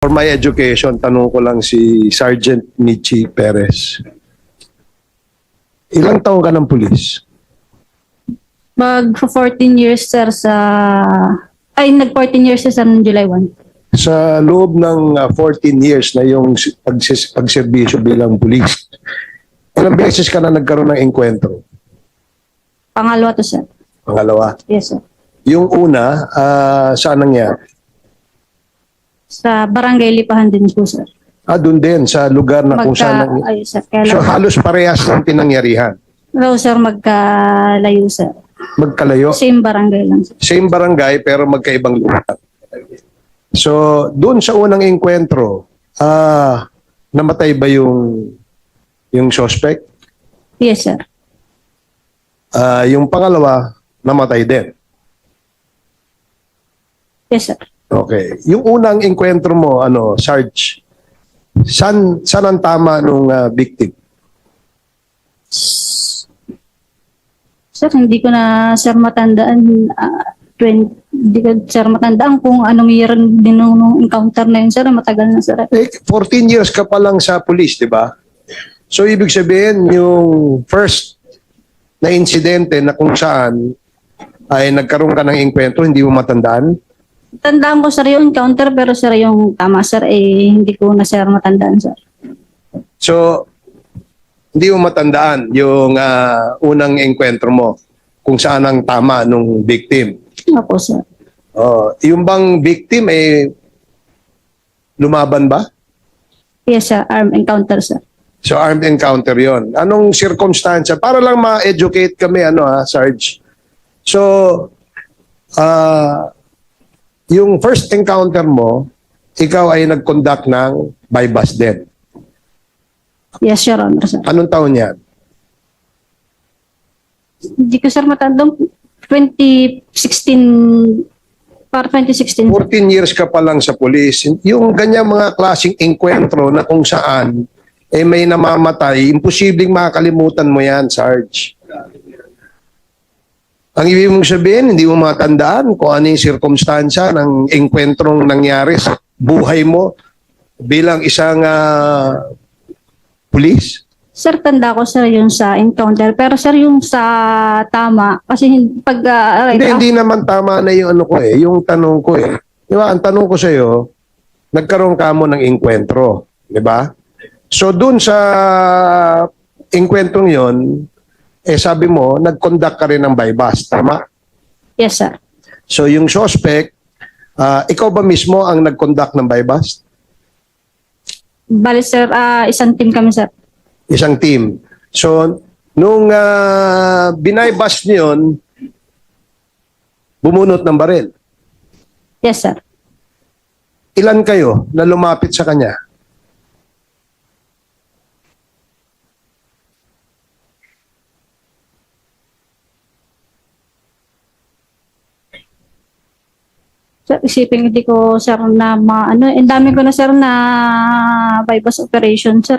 For my education, tanong ko lang si Sergeant Michi Perez. Ilang taon ka ng pulis? Mag 14 years sir nag 14 years sir noong July 1. Sa loob ng 14 years na yung pagserbisyo bilang pulis, ilang beses ka na nagkaroon ng engkwentro? Pangalawa to sir. Pangalawa. Yes sir. Yung una, saan nangyari? Sa barangay Lipahan din po sir. Doon din, sa lugar na kung saan Ay sir, So kailan. halos parehas ng pinangyarihan. Raw sir, magkalayo sir. Magkalayo. Same barangay lang sir. Same barangay pero magkaibang lugar. So, doon sa unang engkwentro, namatay ba yung suspect? Yes sir. Yung pangalawa, namatay din. Yes sir. Okay. Yung unang engkwentro mo, Sarge, saan ang tama nung victim? Sir, hindi ko na sir matandaan. Hindi ko sir matandaan kung anong year din nung encounter na yun sir. Matagal na sir. 14 years ka pa lang sa police, di ba? So, ibig sabihin, yung first na insidente na kung saan ay nagkaroon ka ng engkwentro, hindi mo matandaan? Tandaan ko sir yung encounter pero sir yung tama sir hindi ko na sir matandaan sir. So, hindi mo matandaan yung unang engkwentro mo kung saan ang tama nung victim. Opo sir. Yung bang victim lumaban ba? Yes sir, armed encounter sir. So, armed encounter yon. Anong circumstansya? Para lang ma-educate kami, Sarge. So, yung first encounter mo, ikaw ay nag-conduct ng bypass din. Yes, Your Honor, sir. Anong taon yan? Hindi ko, sir, matandang 2016, para 2016. 14 years ka pa lang sa pulis. Yung ganyang mga klaseng engkwentro na kung saan may namamatay, imposibleng makakalimutan mo yan, Sarge. Ang ibig mong sabihin, hindi mo matandaan kung ano yung sirkumstansya ng engkwentrong nangyari sa buhay mo bilang isang pulis? Sir, tanda ko, sir, yung sa encounter. Pero, sir, yung sa tama, kasi pag... Hindi naman tama na yung yung tanong ko Di ba, ang tanong ko sa'yo, nagkaroon ka mo ng engkwentro. Di ba? So, dun sa engkwentrong yon, sabi mo, nag-conduct ka rin ng bypass, tama? Yes, sir. So, yung suspect, ikaw ba mismo ang nag-conduct ng bypass? Bali, sir, isang team kami, sir. Isang team. So, nung binaybas niyo yun, bumunot ng baril. Yes, sir. Ilan kayo na lumapit sa kanya? Sir, isipin hindi ko, sir, na ang dami ko na, sir, na bypass operation, sir,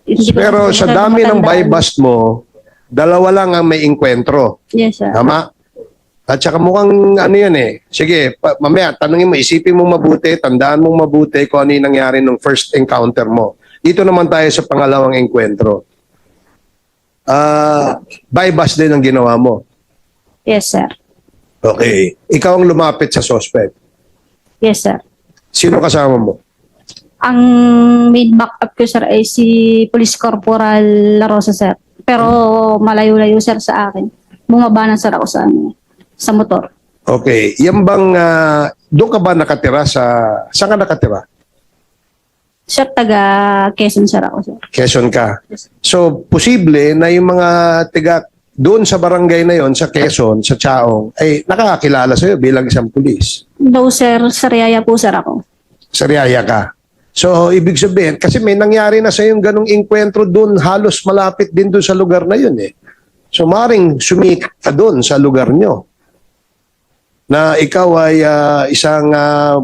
hindi ko Pero na, sa sir, dami ng matandaan. bypass mo, dalawa lang ang may engkwentro. Yes, sir. Tama? At saka mukhang yan Sige, mamaya, tanungin mo, isipin mo mabuti, tandaan mo mabuti kung ano yung nangyari nung first encounter mo. Dito naman tayo sa pangalawang engkwentro. Bypass din ang ginawa mo. Yes, sir. Okay. Ikaw ang lumapit sa suspect. Yes, sir. Sino kasama mo? Ang main backup ko, sir, ay si Police Corporal La Rosa, sir. Pero malayo-layo, sir, sa akin. Bumaba na, sir, ako sa motor. Okay. Yan bang, doon ka ba nakatira saan ka nakatira? Sir, taga Quezon, sir, ako, sir. Quezon ka. Yes. So, posible na yung mga tiga doon sa barangay na yon sa Quezon, sa Chaong, ay nakakakilala sa'yo bilang isang pulis. No, sir, sa Riyaya po, sir, ako. Sariaya ka. So, ibig sabihin, kasi may nangyari na sa yung ganong engkwentro doon, halos malapit din doon sa lugar na yun So, maring sumikat ka doon sa lugar nyo na ikaw ay isang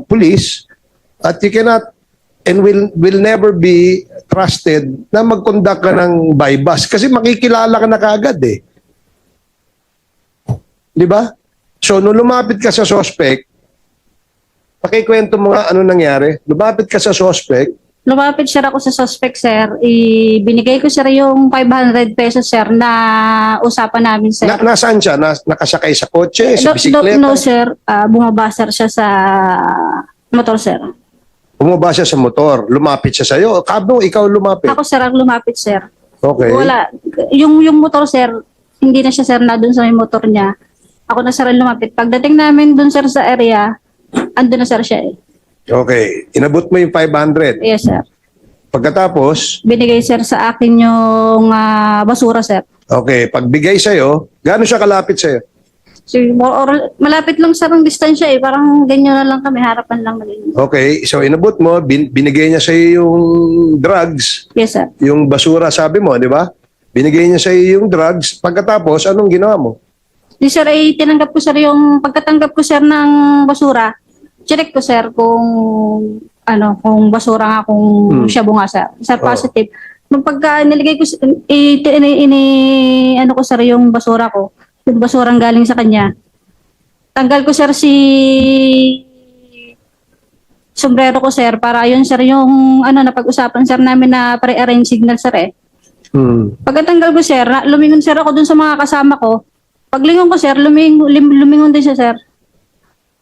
pulis at you cannot and will never be trusted na mag-conduct ka ng bypass kasi makikilala ka na kaagad Di ba? So, nung lumapit ka sa suspect, Pakikwento mo nga ano nangyari. Lumapit ka sa suspect. Lumapit sir ako sa suspect, sir. Binigay ko sir yung 500 pesos, sir, na usapan namin, sir. Nasaan siya? Nakasakay sa kotse, sa bisikleta? No, sir. Bumaba, sir, siya sa motor, sir. Bumaba siya sa motor. Lumapit siya sa'yo. Kabo, ikaw lumapit. Ako, sir, ang lumapit, sir. Okay. Wala. Yung motor, sir, hindi na siya, sir, na dun sa may motor niya. Ako na, sir, ang lumapit. Pagdating namin dun, sir, sa area, andun na, sir, siya eh. Okay. Inabot mo yung 500. Yes, sir. Pagkatapos, Binigay, sir, sa akin yung basura, sir. okay, pagbigay sa'yo, gaano siya kalapit sa'yo? So, malapit lang, sir, ang distansya eh. Parang ganyan na lang kami, harapan lang na ganyan. Okay, so inabot mo, binigay niya sa'yo yung drugs, Yes, sir. yung basura, sabi mo, di ba? Binigay niya sa'yo yung drugs. Pagkatapos, anong ginawa mo? Di, sir, ay tinanggap ko, sir, yung pagkatanggap ko, sir, ng basura. Check ko, sir, kung kung basura nga, kung siya bunga, sir. Sir, positive. Nung pagka niligay ko, ko, sir, yung basura ko, yung basurang galing sa kanya. Tanggal ko, sir, si sombrero ko, sir, para yun, sir, yung napag-usapan, sir, namin na pre-arrange signal, sir, eh. Pagkatanggal ko, sir, lumingon, sir, ako dun sa mga kasama ko. Paglingon ko, sir, lumingon din siya, sir.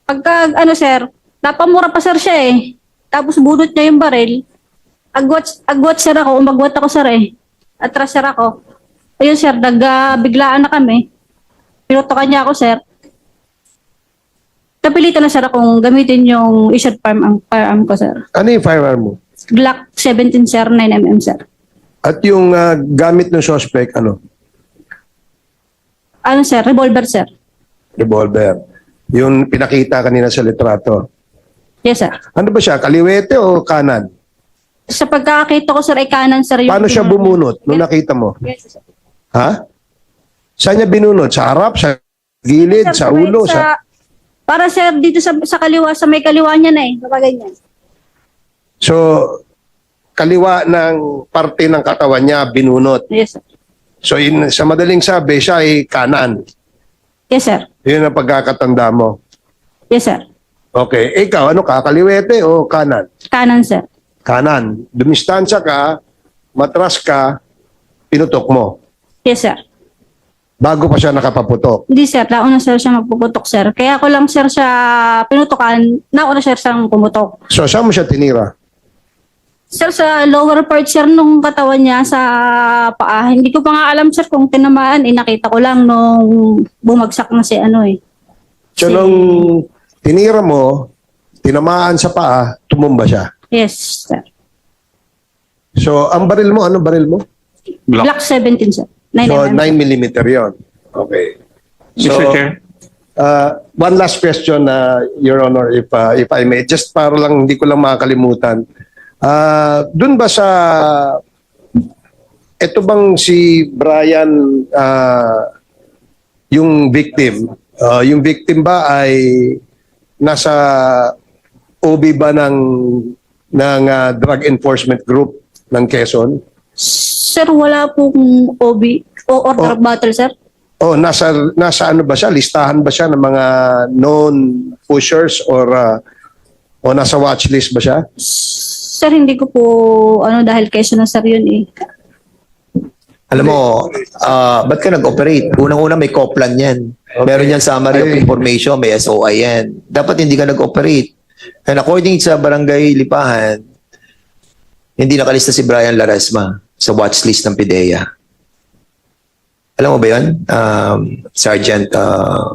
Pagka, sir, napamura pa, sir, siya, eh. Tapos bunot niya yung baril. Agwat, sir, ako. Umagwat ako, sir, eh. Atras, sir, ako. Ayun, sir, biglaan na kami. Pinutokan niya ako, sir. Napilitan na, sir, akong gamitin yung issued firearm ko, sir. Ano yung firearm mo? Glock 17, sir, 9mm, sir. At yung gamit ng suspect, ano? Sir? Revolver, sir. Revolver. Yung pinakita kanina sa litrato. Yes, sir. Ano ba siya? Kaliwete o kanan? Sa pagkakakita ko, sir, ay kanan, sir. Yung Paano siya bumunot nung nakita mo? Yes, sir. Ha? Saan niya binunot? Sa harap? Sa gilid? Sir, Sa ulo? para, sir, dito sa kaliwa, sa may kaliwa niya na eh. Kapag ganyan. So, kaliwa ng parte ng katawan niya binunot. Yes, sir. So, sa madaling sabi, siya ay kanan. Yes, sir. Yun ang pagkakatanda mo. Yes, sir. Okay. Ikaw, ano ka? Kaliwete o kanan? Kanan, sir. Kanan. Dumistansya ka, matras ka, pinutok mo. Yes, sir. Bago pa siya nakapaputok. Hindi, sir. Nauna, sir, siya magpuputok, sir. Kaya ko lang, sir, siya pinutukan. Nauna, sir, siyang pumutok. So, saan mo siya tinira? Sir, sa lower part, sir, nung katawan niya sa paa. Hindi ko pa nga alam, sir, kung tinamaan. Nakita ko lang nung bumagsak na si eh. So, nung tinira mo, tinamaan sa paa, tumumba siya. Yes, sir. So, ang baril mo, anong baril mo? Glock 17, sir. 9 So, mm. 9mm yon. Okay. So, Mr. Chair. one last question, Your Honor, if I may. Just para lang, hindi ko lang makakalimutan. Doon ba sa... Ito bang si Brian, yung victim ba ay nasa OB ba ng Drug Enforcement Group ng Quezon? Sir, wala pong OB o order of battle, sir. O nasa ano ba siya? Listahan ba siya ng mga known pushers or o nasa watchlist ba siya? Sir, hindi ko po, dahil Quezon na, sir, yun eh. Alam mo, ba't ka nag-operate? Unang-una may COPLAN yan. Meron yan summary of Ay. information, may SOI yan. Dapat hindi ka nag-operate. And according sa Barangay Lipahan, hindi nakalista si Brian Laresma sa watchlist ng PIDEA. Alam mo ba yun, Sergeant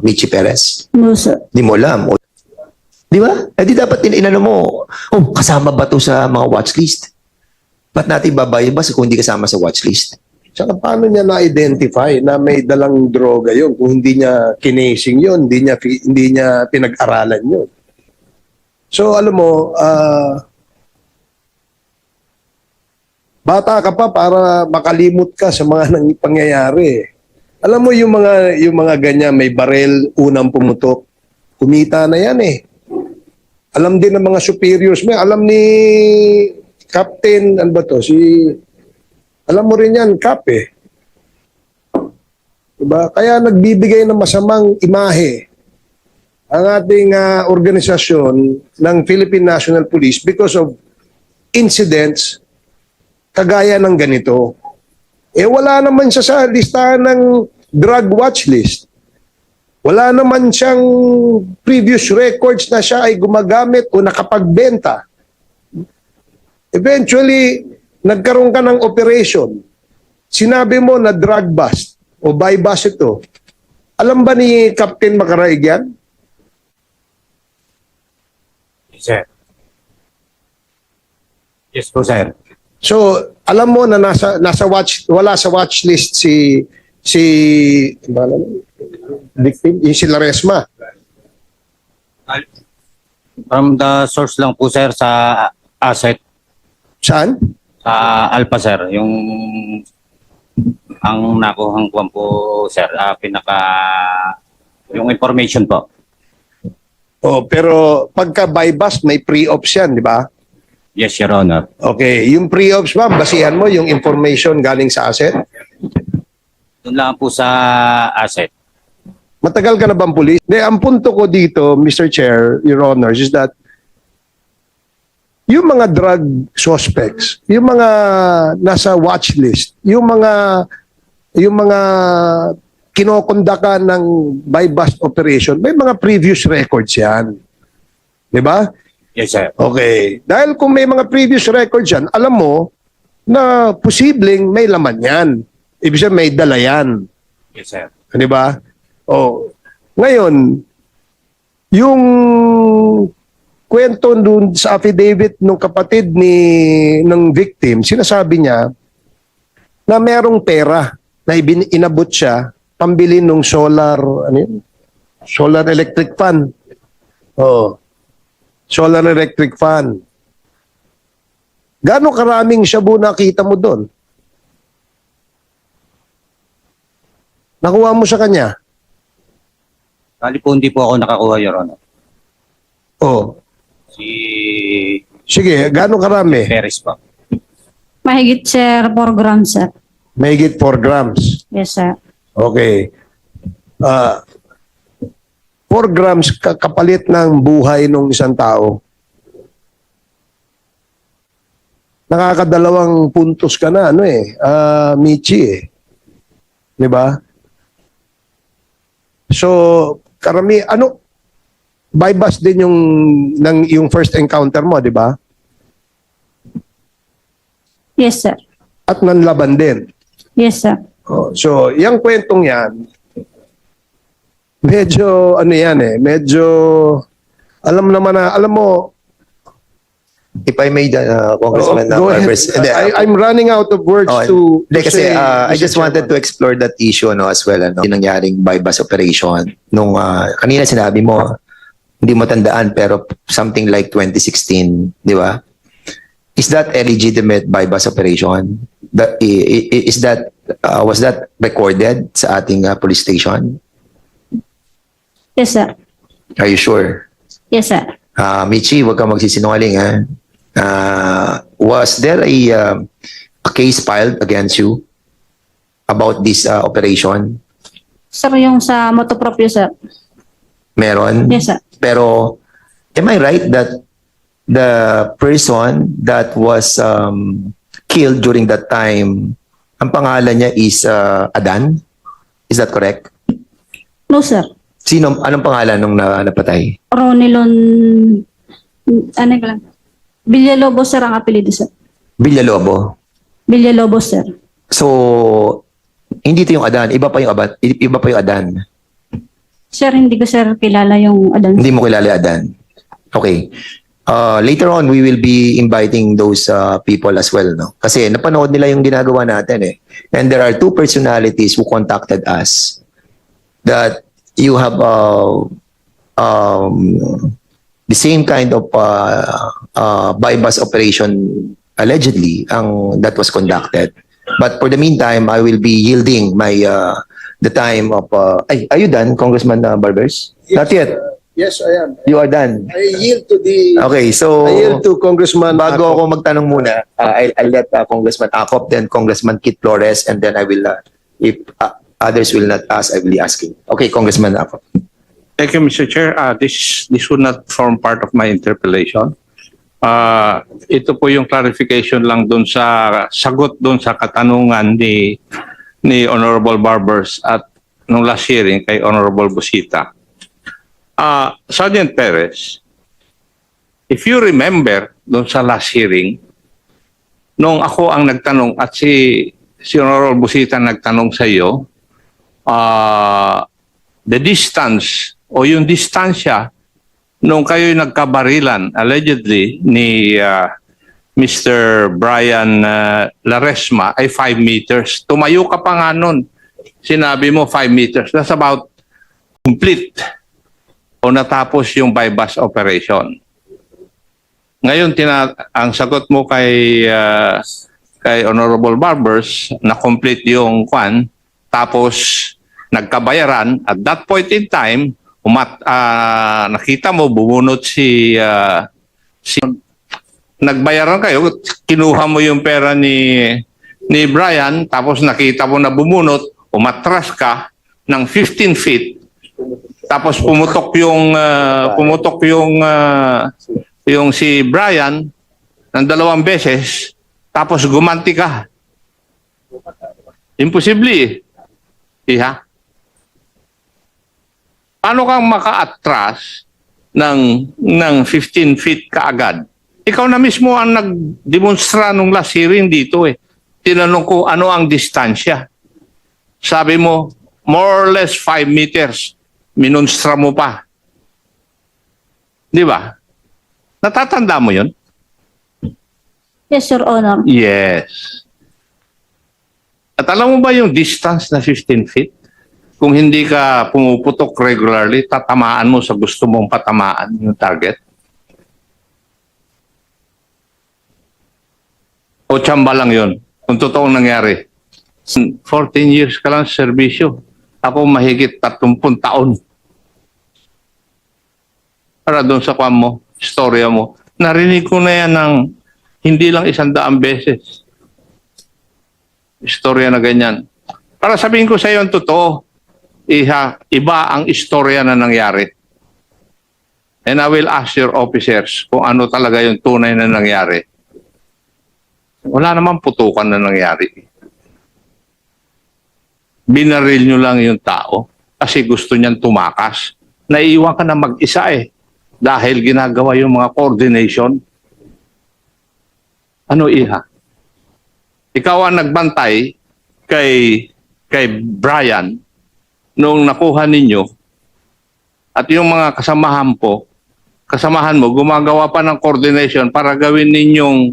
Michi Perez? No, sir. Di mo alam. Di ba? Eh di dapat inano mo, kasama ba to sa mga watchlist? Ba't natin babayabas kung hindi kasama sa watchlist? Tsaka paano niya na-identify na may dalang droga yun kung hindi niya kinasing yun, hindi niya pinag-aralan yun. So alam mo, bata ka pa para makalimot ka sa mga pangyayari. Alam mo yung mga ganyan, may barel, unang pumutok, kumita na yan eh. Alam din ng mga superiors mo, alam ni Captain, ano ba to, alam mo rin yan, Cap eh. Diba? Kaya nagbibigay ng masamang imahe ang ating organisasyon ng Philippine National Police because of incidents kagaya ng ganito. Eh wala naman siya sa listahan ng drug watch list. Wala naman siyang previous records na siya ay gumagamit o nakapagbenta. Eventually, nagkaroon ka ng operation. Sinabi mo na drug bust o buy bust ito. Alam ba ni Captain Macaraig yan? Sir. Yes po, sir. So, alam mo na wala sa watch list si victim, yung si Laresma. From the source lang po, sir, sa asset, Saan? sa Alpha, sir. Ang nakuhang kuwan po, sir, yung information po. Oh, pero pagka buy bust, may pre-ops yan, di ba? Yes, Your Honor. Okay, yung pre-ops ba, basihan mo yung information galing sa asset? Doon lang po sa asset. Matagal ka na bang pulis? De, ang punto ko dito, Mr. Chair, Your Honors, is that yung mga drug suspects, yung mga nasa watch list, yung mga kinokondakan ng buy bust operation, may mga previous records yan. Di ba? Yes, sir. Okay. Dahil kung may mga previous records yan, alam mo na posibleng may laman yan. Ibig sabihin may dala yan. Yes, sir. Di ba? Oh. Ngayon, yung kwento dun sa affidavit ng kapatid ng victim, sinasabi niya na merong pera na inabot siya pambili ng solar electric fan. Oh. Solar electric fan. Gaano karaming shabu nakita mo doon? Nakuha mo sa kanya? Kali po hindi po ako nakakuha, Your Honor. Oh. Si Sige, gaano karami? Perez po. Mahigit, sir, 4 grams, sir. Mahigit 4 grams. Yes, sir. Okay. 4 grams kapalit ng buhay ng isang tao. Nakakadalawang puntos ka na, Michi eh. Di ba? So, buy bust din yung first encounter mo, di ba? Yes, sir. At nanlaban din. Yes, sir. Oh, so, yung kwentong yan, medyo, alam mo, If I may, Congressman go ahead. Barbers. I'm running out of words to Kasi say, I just Mr. wanted to Chairman. explore that issue as well. Yung nangyaring buy bus operation. Kanina sinabi mo, hindi mo tandaan, pero something like 2016, di ba? Is that a legitimate buy bus operation? Was that recorded sa ating police station? Yes, sir. Are you sure? Yes, sir. Michi, wag kang magsisinungaling, ha? Was there a case filed against you about this operation? Sir, yung sa motopropyo, sir. Meron? Yes, sir. Pero, am I right that the person that was killed during that time, ang pangalan niya is Adan? Is that correct? No, sir. Anong pangalan nung napatay? Ronilon, ano ka lang? Villalobos, sir, ang apelido, sir. Villalobo. Villalobos, sir. So, hindi ito yung Adan. Iba pa yung Adan. Sir, hindi ko, sir, kilala yung Adan. Hindi mo kilala Adan. Okay. Later on, we will be inviting those people as well, no? Kasi napanood nila yung ginagawa natin, eh. And there are 2 personalities who contacted us that you have the same kind of buy bus operation allegedly that was conducted. But for the meantime, I will be yielding the time of... are you done, Congressman Barbers? Yes, Not yet. Yes, I am. You are done. I yield to Okay, so... I yield to Congressman Bago Acop. ako magtanong muna, I'll let Congressman Acop, then Congressman Kit Flores, and then I will, if others will not ask, I will be asking. Okay, Congressman Acop. Thank you, Mr. Chair. This would not form part of my interpellation. Ito po yung clarification lang doon sa sagot doon sa katanungan ni Honorable Barbers at nung last hearing kay Honorable Busita. Sergeant Perez, if you remember doon sa last hearing, nung ako ang nagtanong at si Honorable Busita nagtanong sa iyo, the distance o yung distansya nung kayo nagkabarilan allegedly ni Mr. Brian Laresma ay 5 meters. Tumayo ka pa nga nun. Sinabi mo 5 meters. That's about complete o natapos yung bypass operation. Ngayon, ang sagot mo kay Honorable Barbers na complete yung kwan, tapos nagkabayaran. At that point in time, nakita mo, bumunot si nagbayaran kayo, kinuha mo yung pera ni Brian, tapos nakita mo na bumunot, umatras ka ng 15 feet, tapos pumutok yung si Brian ng 2 beses, tapos gumanti ka. Imposible Iha? Paano kang maka-atras ng 15 feet kaagad? Ikaw na mismo ang nagdemonstra nung last hearing dito eh. Tinanong ko ano ang distansya. Sabi mo, more or less 5 meters. Minonstra mo pa. Di ba? Natatanda mo yun? Yes, Your Honor. Yes. At alam mo ba yung distance na 15 feet? Kung hindi ka pumuputok regularly, tatamaan mo sa gusto mong patamaan yung target? O tsamba lang yun? Kung totoong nangyari. 14 years ka lang sa serbisyo. Ako mahigit 30 taon. Para doon sa kwan mo, istorya mo. Narinig ko na yan ng hindi lang 100 beses. Istorya na ganyan. Para sabihin ko sa iyo ang totoo, iba ang istorya na nangyari. And I will ask your officers kung ano talaga yung tunay na nangyari. Wala namang putukan na nangyari. Binaril nyo lang yung tao kasi gusto niyan tumakas. Naiiwan ka na mag-isa eh dahil ginagawa yung mga coordination. Ano iha? Ikaw ang nagbantay kay Brian nung nakuha ninyo at yung mga kasamahan mo gumagawa pa ng coordination para gawin ninyong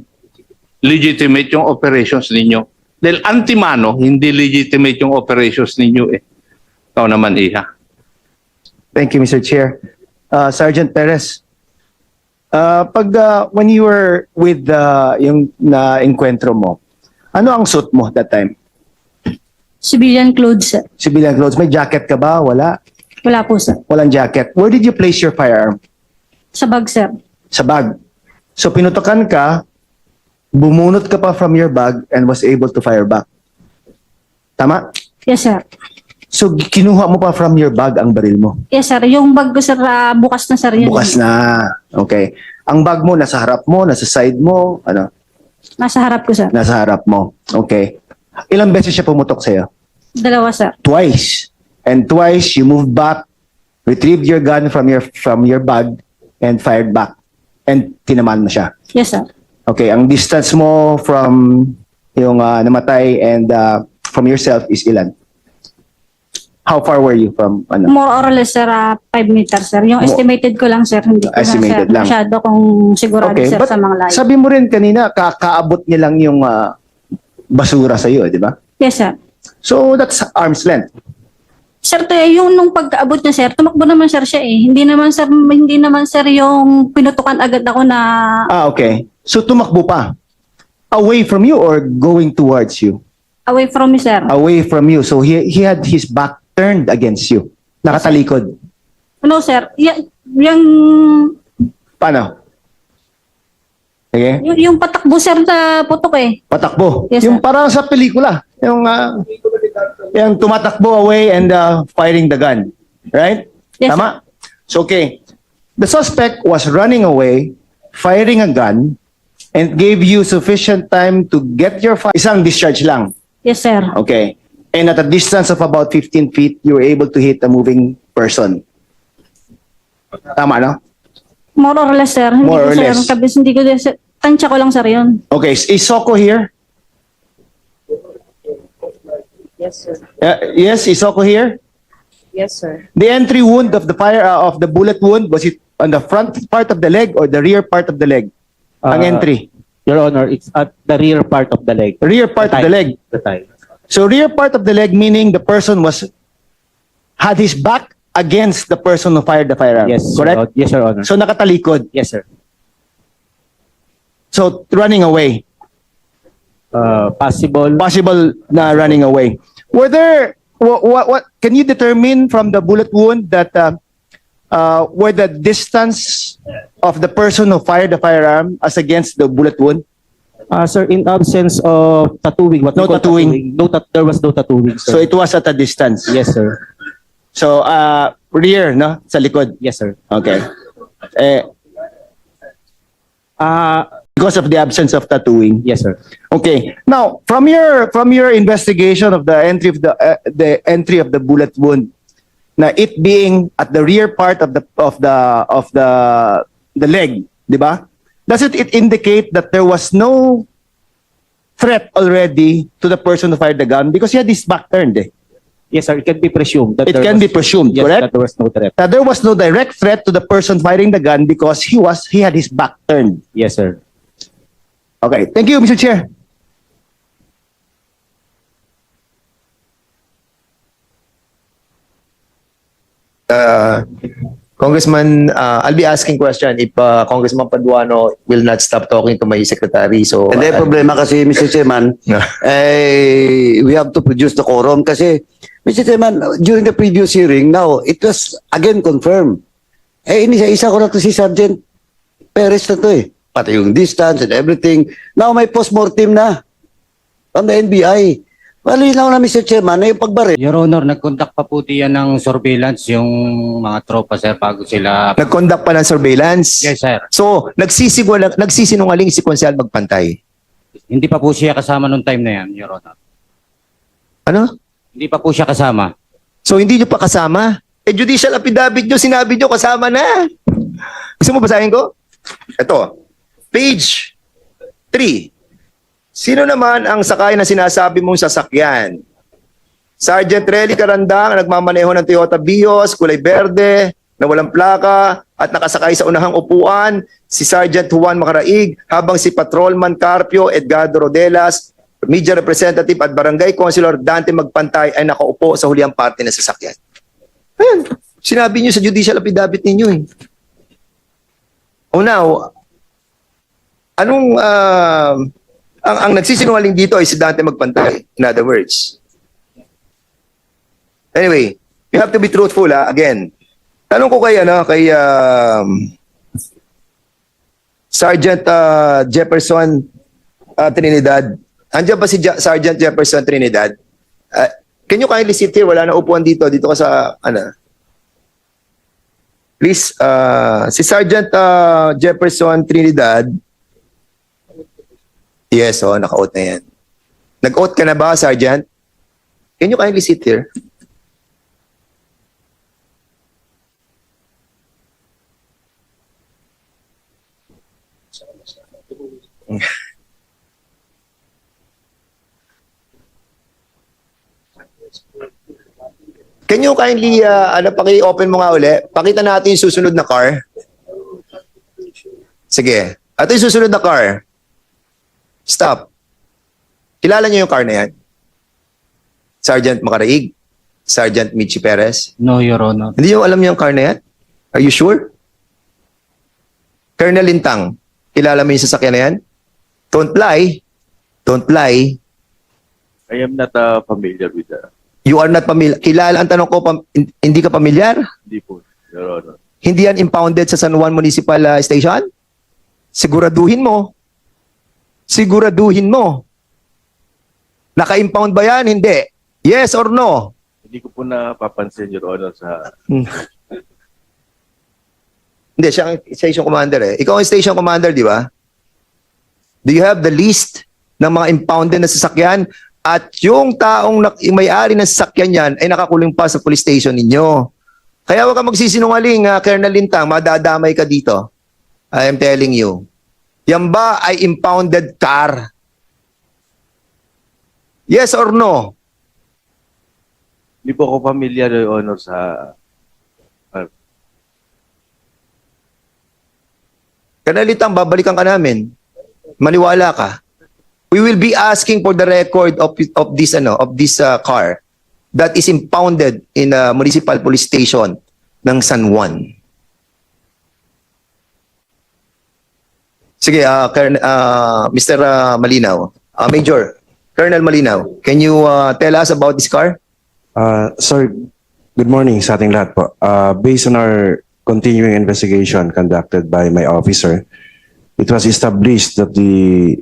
legitimate yung operations ninyo. Dahil antimano, hindi legitimate yung operations ninyo eh. Ikaw naman, Iha. Thank you, Mr. Chair. Sergeant Perez, when you were with yung na-encuentro mo, ano ang suit mo that time? Civilian clothes, sir. Civilian clothes. May jacket ka ba? Wala. Wala po, sir. Walang jacket. Where did you place your firearm? Sa bag, sir. Sa bag. So pinutokan ka, bumunot ka pa from your bag and was able to fire back. Tama? Yes, sir. So kinuha mo pa from your bag ang baril mo? Yes, sir. Yung bag ko, sir, bukas na, sir. Yun. Bukas na. Okay. Ang bag mo, nasa harap mo, nasa side mo, ano? Nasa harap ko, sir. Nasa harap mo. Okay. Ilang beses siya pumutok sa'yo? 2, sir. Twice. And twice you moved back, retrieved your gun from your bag, and fired back. And tinamaan mo siya. Yes, sir. Okay, ang distance mo from yung namatay and from yourself is ilan? How far were you from ano? More or less, sir, 5 meters, sir. Yung estimated ko lang, sir. Hindi ko na, Estimated sir, lang. masyado kung sigurado, Okay, sir, but sa mga layo. sabi mo rin kanina, kakaabot niya lang yung basura sa'yo, di ba? Yes, sir. So that's arm's length. Sir, yung nung pagkaabot niya, sir, tumakbo naman, sir, siya eh. Hindi naman, sir, yung pinutukan agad ako na... Okay. So tumakbo pa. Away from you or going towards you? Away from me, sir. Away from you. So he had his back turned against you. Nakatalikod. No, sir. Yung Paano? Okay? yung patakbo, sir, na putok eh. Patakbo. Yes, Yung sir. parang sa pelikula. Yung tumatakbo away and firing the gun. Right? Yes, Tama? So, okay. The suspect was running away, firing a gun, and gave you sufficient time to get your isang discharge lang. Yes, sir. Okay. And at a distance of about 15 feet, you were able to hit a moving person. Tama, no? More or less, sir. Hindi More ko, or sir, less. kabis, hindi ko, tansya ko lang, sir, yun. Okay. Is Soko here? Yes, sir. Yes, is Soko here? Yes, sir. The entry wound of the of the bullet wound, was it on the front part of the leg or the rear part of the leg? Ang entry. Your Honor, it's at the rear part of the leg. Rear part of the leg. The thigh. So rear part of the leg meaning the person had his back against the person who fired the firearm. Yes, Correct? Yes, Your Honor. So nakatalikod. Yes, sir. So running away. Possible. Possible na running away. Were there what can you determine from the bullet wound that were the distance of the person who fired the firearm as against the bullet wound? Sir, in absence of tattooing, what we No call tattooing. there was no tattooing, sir. So it was at a distance. Yes, sir. So rear, no? Sa likod. Yes, sir. Okay. Because of the absence of tattooing. Yes, sir. Okay. Now, from your investigation of the entry of the bullet wound, na it being at the rear part of the leg, di ba? Does it indicate that there was no threat already to the person who fired the gun because he had his back turned? Eh? Yes, sir. It can be presumed that It there can was- be presumed, yes, correct? that there was no threat. That there was no direct threat to the person firing the gun because he had his back turned. Yes, sir. Okay. Thank you, Mr. Chair. Congressman, I'll be asking question if Congressman Paduano will not stop talking to my secretary. So, Hindi, problema kasi, Mr. Chairman, we have to produce the quorum kasi, Mr. Chairman, during the previous hearing, now, it was again confirmed. Inisa-isa ko na to si Sergeant Perez na to eh. Pati yung distance and everything. Now, may post-mortem na from the NBI. Malinaw na, Mr. Chairman, na yung pagbaril. Your Honor, nag-conduct pa po diyan ng surveillance yung mga tropa, sir, bago sila... nag-conduct pa ng surveillance. Yes, sir. So, nagsisinungaling si Konsehal Magpantay. Hindi pa po siya kasama nung time na yan, Your Honor. Ano? Hindi pa po siya kasama. So, hindi nyo pa kasama? Judicial affidavit nyo, sinabi nyo kasama na. Gusto mo basahin ko? Ito. Page 3. Sino naman ang sakay na sinasabi mong sasakyan? Sergeant Relly Carandang, nagmamaneho ng Toyota Vios, kulay berde, na walang plaka, at nakasakay sa unahang upuan, si Sergeant Juan Macaraig, habang si Patrolman Carpio Edgardo Rodelas, Media Representative at Barangay Councilor Dante Magpantay ay nakaupo sa huliang parte ng sasakyan. Ayan. Sinabi nyo sa judicial affidavit ninyo eh. Oh now, anong ang nagsisinungaling dito ay si Dante Magpantay, in other words. Anyway, you have to be truthful again. Tanong ko kay Sergeant Jefferson Trinidad. Andiyan ba si Sergeant Jefferson Trinidad? Can you kindly sit here? Wala na upuan dito. Dito ka sa please, si Sergeant Jefferson Trinidad. Yes, naka-oath na yan. Nag-oath ka na ba, Sergeant? Can you kindly sit here? Can you kindly, paki-open mo nga uli? Pakita natin yung susunod na car. Sige. Ito yung susunod na car. Stop. Kilala niyo yung car na yan? Sergeant Macaraig? Sergeant Michi Perez? No, Your Honor. Hindi niyo alam yung car na yan? Are you sure? Colonel Lintang, kilala mo yung sasakyan na yan? Don't lie. Don't lie. I am not familiar with that. You are not familiar. Kilala, ang tanong ko, hindi ka pamilyar? Hindi po, Your Honor. Hindi yan impounded sa San Juan Municipal Station? Siguraduhin mo. Siguraduhin mo. Naka-impound ba yan? Hindi. Yes or no? Hindi ko po napapansin, Your Honor, sa... Hindi, siya ang station commander eh. Ikaw ang station commander, di ba? Do you have the list ng mga impounded na sasakyan? At yung taong yung may-ari ng sasakyan yan ay nakakulong pa sa police station ninyo. Kaya huwag ka magsisinungaling, Colonel Lintang, madadamay ka dito. I am telling you. Yan ba ay impounded car? Yes or no? Hindi po ako familiar, Your Honor, sa... Colonel Lintang, babalikan ka namin. Maniwala ka. We will be asking for the record of this car that is impounded in a municipal police station ng San Juan. Sige, Mr. Malinaw. Major, Colonel Malinaw, can you tell us about this car? Sir, good morning sa ating lahat po. Based on our continuing investigation conducted by my officer, it was established that the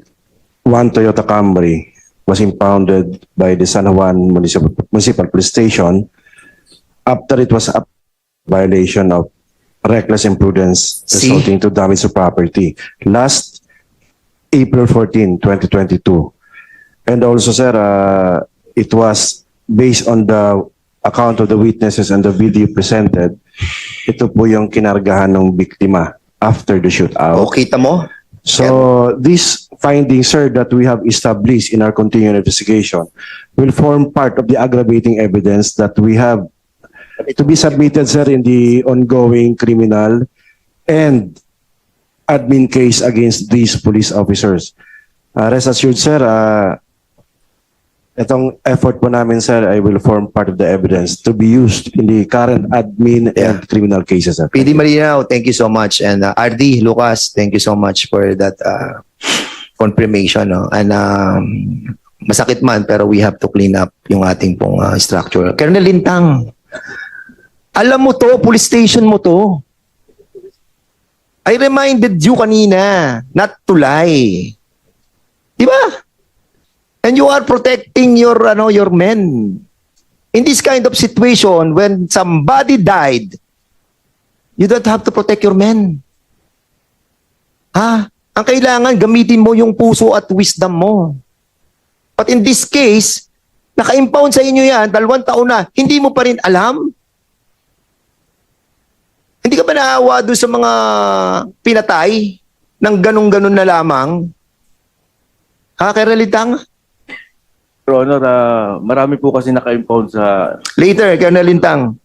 one Toyota Camry was impounded by the San Juan Municipal Police Station after it was a violation of reckless imprudence resulting to damage to property last April 14, 2022. And also, sir, it was based on the account of the witnesses and the video presented. Ito po yung kinargahan ng biktima after the shootout. O, kita mo? So this finding, sir, that we have established in our continuing investigation will form part of the aggravating evidence that we have to be submitted, sir, in the ongoing criminal and admin case against these police officers. Rest assured, sir, itong effort po namin, sir, I will form part of the evidence to be used in the current admin and criminal cases, sir. PD Malinaw, thank you so much. And RD, Lucas, thank you so much for that confirmation. No? And masakit man, pero we have to clean up yung ating pong structure. Colonel Lintang, alam mo to, police station mo to. I reminded you kanina, not to lie. Di ba? And you are protecting your men. In this kind of situation, when somebody died, you don't have to protect your men. Ang kailangan, gamitin mo yung puso at wisdom mo. But in this case, naka-impound sa inyo yan, 2 taon na, hindi mo pa rin alam? Hindi ka ba naawa doon sa mga pinatay ng ganun-ganun na lamang? Colonel Lintang? Your Honor, marami po kasi naka-impound sa... Later, Colonel Lintang.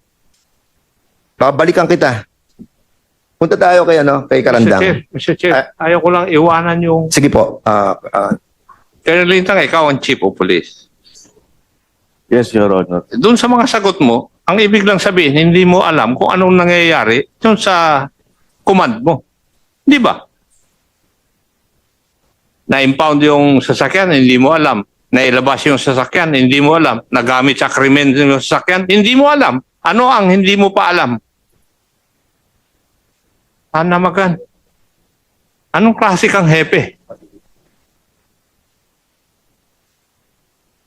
Babalikan kita. Punta tayo kay Karandang. Mr. Chair, ayaw ko lang iwanan yung... Sige po. Colonel Lintang, ikaw ang Chief of Police. Yes, Your Honor. Doon sa mga sagot mo, ang ibig lang sabihin, hindi mo alam kung anong nangyayari doon sa command mo. Di ba? Na-impound yung sasakyan, hindi mo alam. Nailabas yung sasakyan, hindi mo alam. Nagamit sa krimen yung sasakyan, hindi mo alam. Ano ang hindi mo pa alam? Anamagan. Anong klase kang hepe?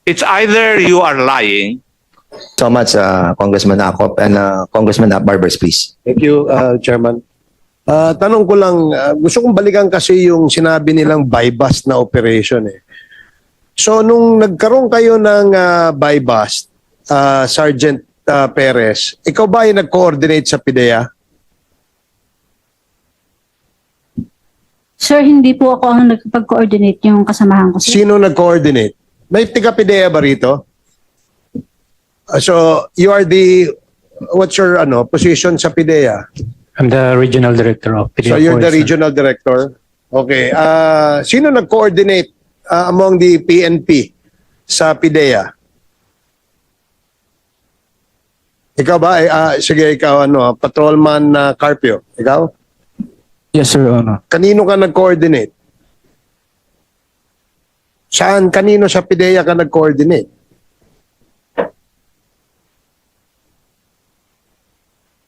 It's either you are lying. So much, Congressman Acop and Congressman Barbers, please. Thank you, Chairman. Tanong ko lang, gusto kong balikan kasi yung sinabi nilang buy-bust na operation eh. So nung nagkaroon kayo ng buy-bust, Sergeant Perez, ikaw ba ay nag-coordinate sa PIDEA? Sir, hindi po ako ang nagpag-coordinate yung kasamahan ko, sir. Sino nag-coordinate? May tiga-PIDEA ba rito? So you are what's your position sa PIDEA? I'm the regional director of So you're the regional director? Okay. Sino nag-coordinate among the PNP sa PIDEA? Ikaw ba? Sige, ikaw Patrolman Carpio. Ikaw? Yes, Sir Honor. Kanino ka nag-coordinate? Saan? Kanino sa PIDEA ka nag-coordinate?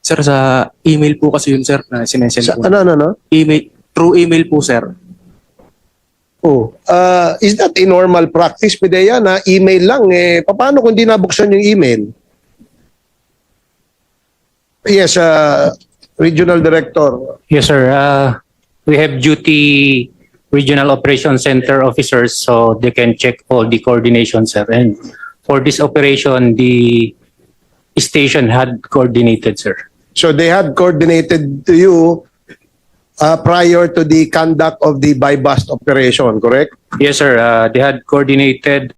Sir, sa email po kasi yun, sir, na sinesend po. Ano? Email, through email po, sir. Oh, is that a normal practice, PIDEA, na email lang? Paano kung di nabuksan yung email? Yes, Regional Director. Yes, sir. We have duty regional operation center officers so they can check all the coordination, sir. And for this operation, the station had coordinated, sir. So they had coordinated to you prior to the conduct of the buy-bust operation, correct? Yes, sir. They had coordinated